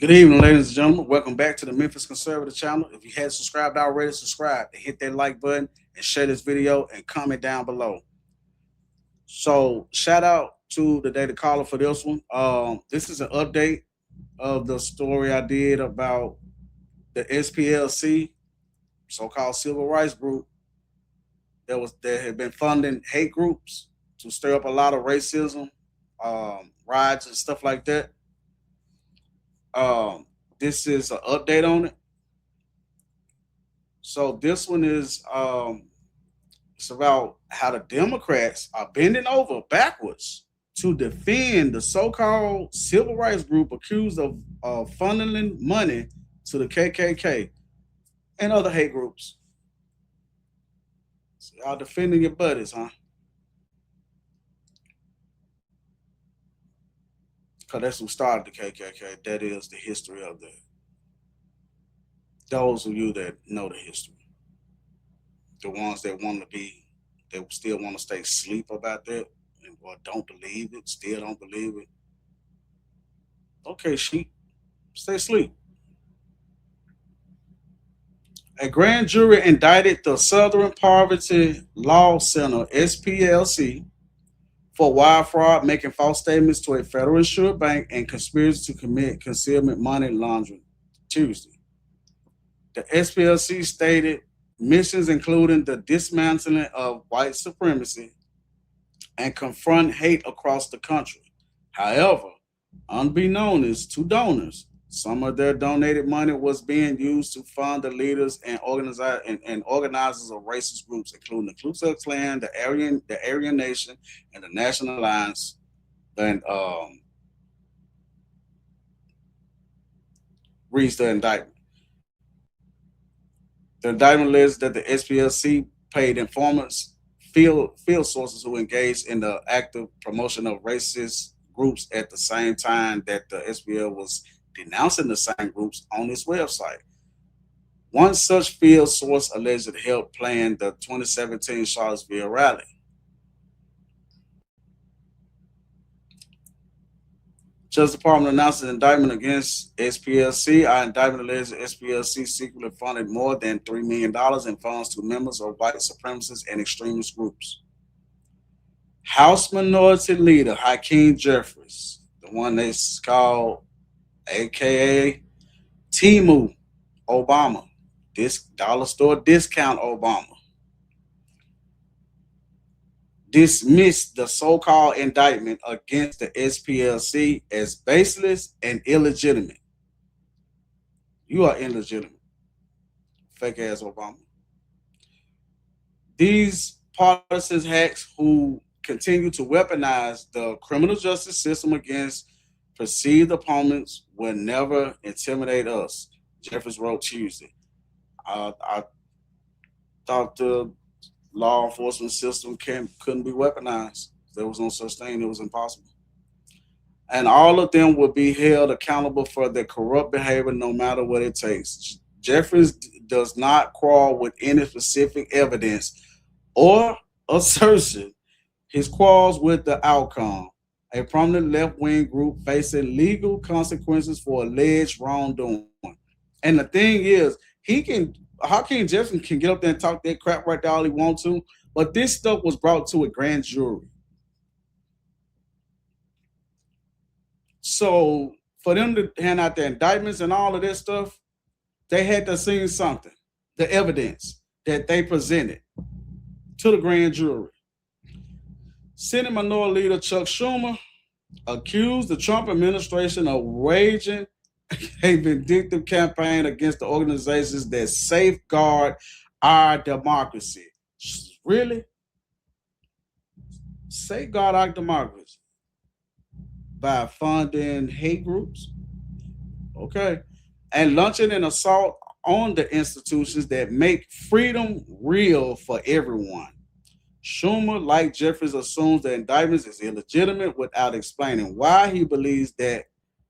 Good evening, ladies and gentlemen. Welcome back to the Memphis Conservative channel. If you hadn't subscribed already, subscribe and hit that like button and share this video and comment down below. So, shout out to the Daily Caller for this one. This is an update of the story I did about the SPLC, so-called civil rights group that had been funding hate groups to stir up a lot of racism, riots and stuff like that. Um, this is an update on it. So this one is it's about how the Democrats are bending over backwards to defend the so-called civil rights group accused of funneling money to the KKK and other hate groups. So y'all defending your buddies, huh? Because that's who started the KKK. That is the history of those of you that know the history. The ones that want to be, that still want to stay asleep about that, or don't believe it, still don't believe it. Okay, sheep, stay asleep. A grand jury indicted the Southern Poverty Law Center, SPLC, for wire fraud, making false statements to a federal insured bank, and conspiracy to commit concealment money laundering Tuesday. The SPLC stated missions including the dismantling of white supremacy and confront hate across the country. However, unbeknownst to donors, some of their donated money was being used to fund the leaders and organizers of racist groups, including the Ku Klux Klan, the Aryan Nation, and the National Alliance, and reads the indictment. The indictment lists that the SPLC paid informants, field sources who engaged in the active promotion of racist groups at the same time that the SPL was denouncing the same groups on its website. One such field source allegedly helped plan the 2017 Charlottesville rally. Justice Department announced an indictment against SPLC. Our indictment alleges the SPLC secretly funded more than $3 million in funds to members of white supremacist and extremist groups. House Minority Leader Hakeem Jeffries, the one that's called AKA Timu Obama, this dollar store discount Obama, dismissed the so-called indictment against the SPLC as baseless and illegitimate. You are illegitimate, fake ass Obama. These partisan hacks who continue to weaponize the criminal justice system against perceived opponents will never intimidate us, Jeffries wrote Tuesday. I thought the law enforcement system couldn't be weaponized. There was no such thing. It was impossible. And all of them will be held accountable for their corrupt behavior no matter what it takes. Jeffries does not quarrel with any specific evidence or assertion. His quarrels with the outcome. A prominent left-wing group facing legal consequences for alleged wrongdoing. And the thing is, Hakeem Jeffries can get up there and talk that crap right there all he wants to, but this stuff was brought to a grand jury. So for them to hand out the indictments and all of this stuff, they had to see something, the evidence that they presented to the grand jury. Senate Minority Leader Chuck Schumer accused the Trump administration of waging a vindictive campaign against the organizations that safeguard our democracy. Really? Safeguard our democracy by funding hate groups? Okay. And launching an assault on the institutions that make freedom real for everyone. Schumer, like Jeffries, assumes the indictment is illegitimate without explaining why he believes that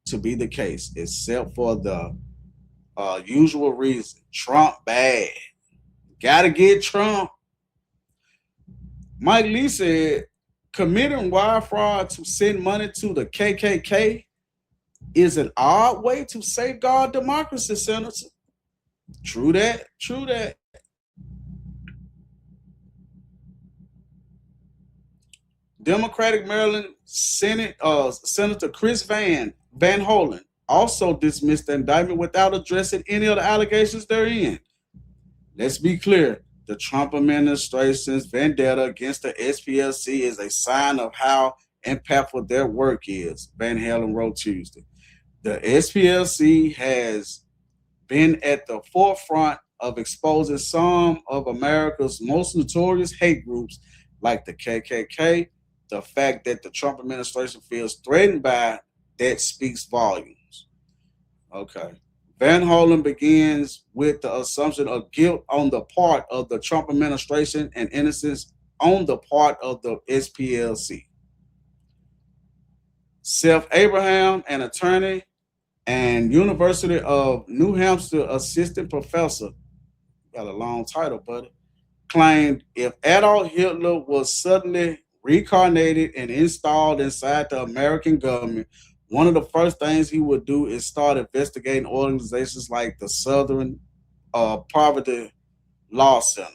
to be the case, except for the usual reason. Trump bad. Gotta get Trump. Mike Lee said committing wire fraud to send money to the KKK is an odd way to safeguard democracy, Senator. True that. True that. Democratic Maryland Senator Chris Van Hollen also dismissed the indictment without addressing any of the allegations therein. Let's be clear. The Trump administration's vendetta against the SPLC is a sign of how impactful their work is, Van Halen wrote Tuesday. The SPLC has been at the forefront of exposing some of America's most notorious hate groups like the KKK. The fact that the Trump administration feels threatened by that speaks volumes. Okay. Van Hollen begins with the assumption of guilt on the part of the Trump administration and innocence on the part of the SPLC. Seth Abraham, an attorney and University of New Hampshire assistant professor, got a long title, buddy, claimed if Adolf Hitler was suddenly reincarnated and installed inside the American government, one of the first things he would do is start investigating organizations like the Southern Poverty Law Center.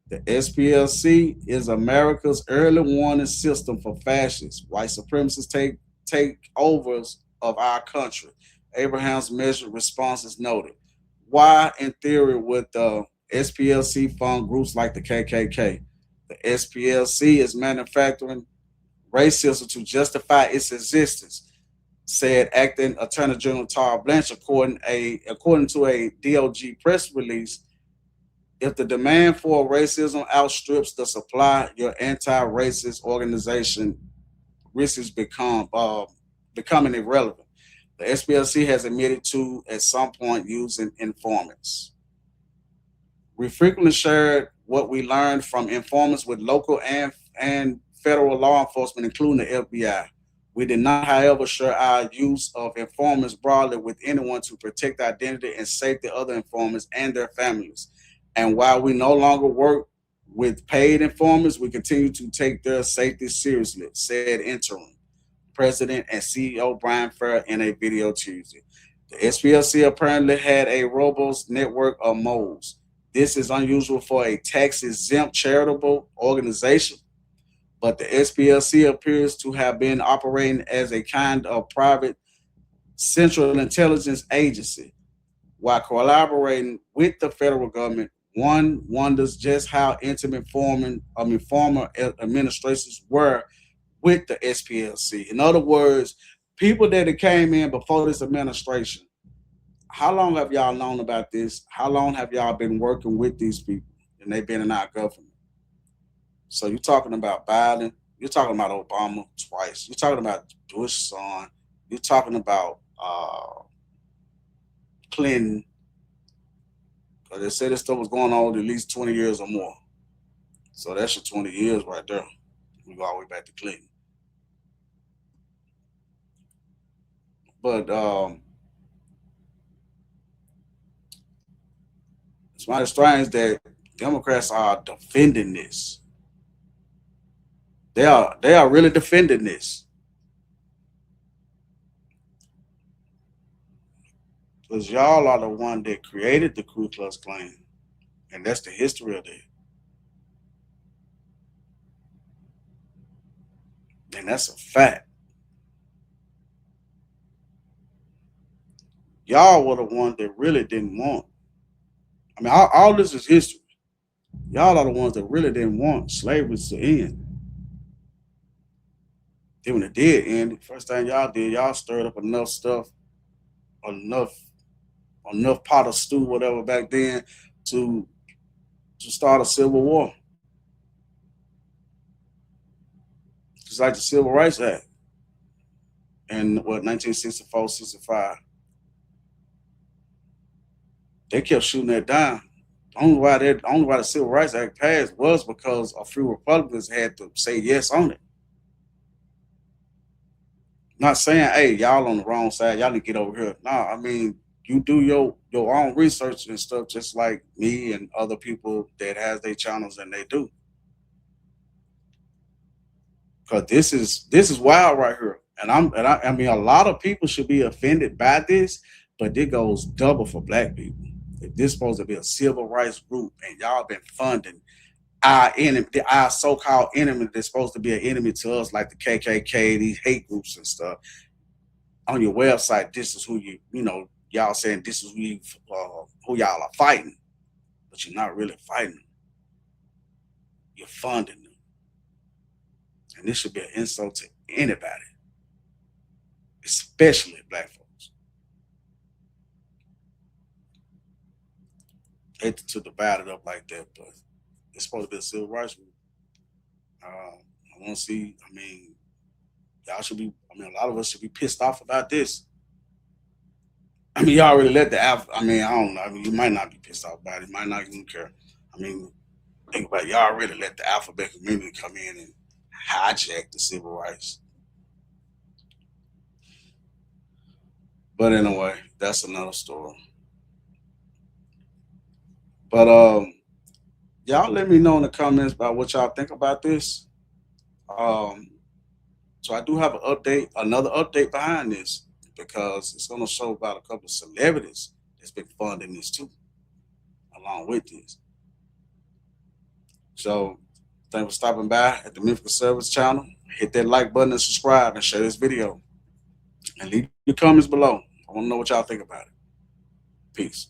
The SPLC is America's early warning system for fascists, white supremacists takeovers of our country. Abraham's measured response is noted. Why, in theory, would the SPLC fund groups like the KKK? The SPLC is manufacturing racism to justify its existence, said acting Attorney General Tara Blanche, according to a DOJ press release. If the demand for racism outstrips the supply, your anti-racist organization risks becoming irrelevant. The SPLC has admitted to, at some point, using informants. We frequently shared what we learned from informants with local and federal law enforcement, including the FBI. We did not, however, share our use of informants broadly with anyone to protect the identity and safety of other informants and their families. And while we no longer work with paid informants, we continue to take their safety seriously, said interim President and CEO Brian Farr in a video Tuesday. The SPLC apparently had a robust network of moles. This is unusual for a tax-exempt charitable organization, but the SPLC appears to have been operating as a kind of private central intelligence agency. While collaborating with the federal government, one wonders just how intimate former administrations were with the SPLC. In other words, people that came in before this administration, how long have y'all known about this? How long have y'all been working with these people? And they've been in our government. So you're talking about Biden, you're talking about Obama twice, you're talking about Bush's son, you're talking about Clinton. Because they said this stuff was going on at least 20 years or more. So that's your 20 years right there. We go all the way back to Clinton. But it's mighty strange that Democrats are defending this. They are really defending this. Because y'all are the one that created the Ku Klux Klan. And that's the history of it. And that's a fact. Y'all were the one that really didn't want. I mean, all this is history. Y'all are the ones that really didn't want slavery to end. Then when it did end, first thing y'all did, y'all stirred up enough stuff, enough pot of stew, whatever back then, to start a civil war. Just like the Civil Rights Act in 1964, 65. They kept shooting that down. Only why the Civil Rights Act passed was because a few Republicans had to say yes on it. Not saying, hey, y'all on the wrong side, y'all need to get over here. No, I mean, you do your own research and stuff, just like me and other people that has their channels and they do. Because this is wild right here. I mean, a lot of people should be offended by this, but it goes double for black people. If this supposed to be a civil rights group and y'all been funding our enemy, our so-called enemy that's supposed to be an enemy to us, like the KKK, these hate groups and stuff, on your website, this is who y'all saying this is who y'all are fighting, but you're not really fighting them. You're funding them, and this should be an insult to anybody, especially black folks. Hate to divide it up like that, but it's supposed to be a civil rights movement. I want to see. I mean, y'all should be. I mean, a lot of us should be pissed off about this. I mean, y'all already let the alpha. I mean, I don't know. I mean, you might not be pissed off about it. You might not even care. I mean, think about it. Y'all already let the alphabet community come in and hijack the civil rights. But anyway, that's another story. But y'all let me know in the comments about what y'all think about this. Um, so I do have an update, another update behind this because it's gonna show about a couple of celebrities that's been funding this too, along with this. So thanks for stopping by at the Mythical Service channel. Hit that like button and subscribe and share this video. And leave your comments below. I want to know what y'all think about it. Peace.